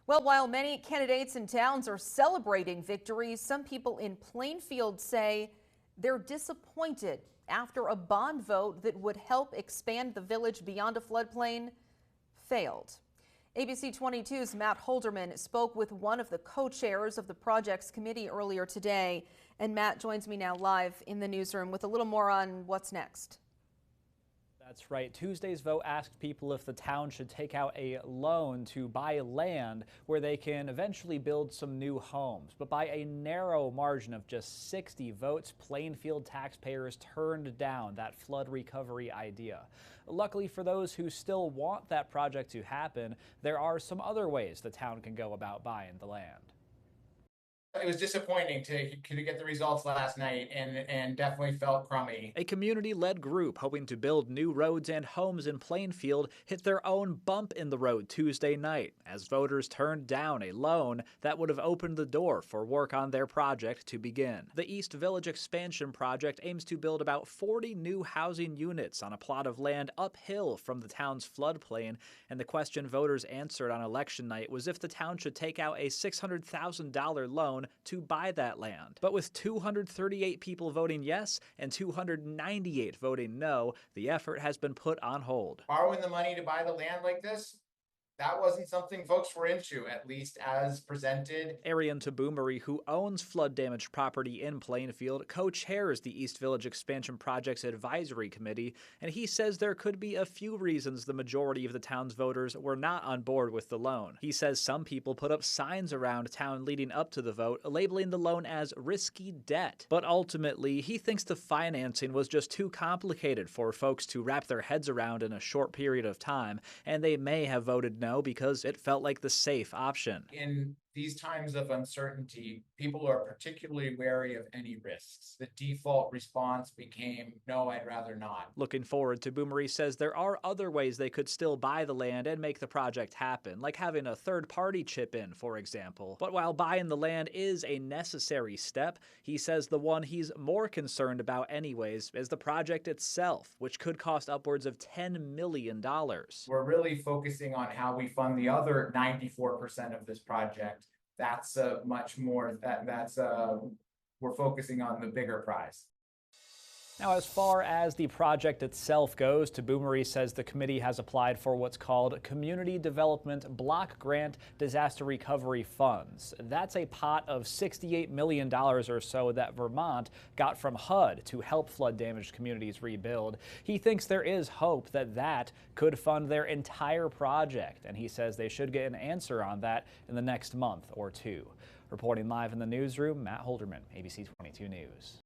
Well, while many candidates and towns are celebrating victories, some people in Plainfield say they're disappointed after a bond vote that would help expand the village beyond a floodplain failed. ABC 22's Matt Holderman spoke with one of the co-chairs of the project's committee earlier today, and Matt joins me now live in the newsroom with a little more on what's next. That's right. Tuesday's vote asked people if the town should take out a loan to buy land where they can eventually build some new homes. But by a narrow margin of just 60 votes, Plainfield taxpayers turned down that flood recovery idea. Luckily for those who still want that project to happen, there are some other ways the town can go about buying the land. It was disappointing to get the results last night and definitely felt crummy. A community-led group hoping to build new roads and homes in Plainfield hit their own bump in the road Tuesday night as voters turned down a loan that would have opened the door for work on their project to begin. The East Village Expansion project aims to build about 40 new housing units on a plot of land uphill from the town's floodplain, and the question voters answered on election night was if the town should take out a $600,000 loan to buy that land. But with 238 people voting yes and 298 voting no, the effort has been put on hold. Borrowing the money to buy the land like this, that wasn't something folks were into, at least as presented. Arian Taboomery, who owns flood-damaged property in Plainfield, co-chairs the East Village Expansion Project's advisory committee, and he says there could be a few reasons the majority of the town's voters were not on board with the loan. He says some people put up signs around town leading up to the vote, labeling the loan as risky debt. But ultimately, he thinks the financing was just too complicated for folks to wrap their heads around in a short period of time, and they may have voted no because it felt like the safe option. In these times of uncertainty, people are particularly wary of any risks. The default response became, no, I'd rather not. Looking forward, Taboomery says there are other ways they could still buy the land and make the project happen, like having a third party chip in, for example. But while buying the land is a necessary step, he says the one he's more concerned about anyways is the project itself, which could cost upwards of $10 million. We're really focusing on how we fund the other 94% of this project. That's much more, we're focusing on the bigger prize. Now, as far as the project itself goes, Taboomery says the committee has applied for what's called Community Development Block Grant Disaster Recovery Funds. That's a pot of $68 million or so that Vermont got from HUD to help flood-damaged communities rebuild. He thinks there is hope that could fund their entire project, and he says they should get an answer on that in the next month or two. Reporting live in the newsroom, Matt Holderman, ABC 22 News.